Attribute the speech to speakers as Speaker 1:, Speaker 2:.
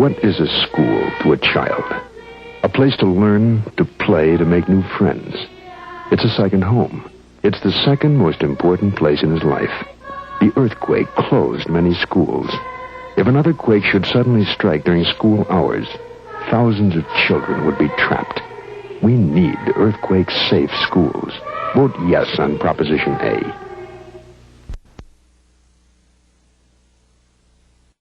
Speaker 1: What is a school to a child? A place to learn, to play, to make new friends. It's a second home. It's the second most important place in his life. The earthquake closed many schools. If another quake should suddenly strike during school hours, thousands of children would be trapped. We need earthquake-safe schools. Vote yes on Proposition A.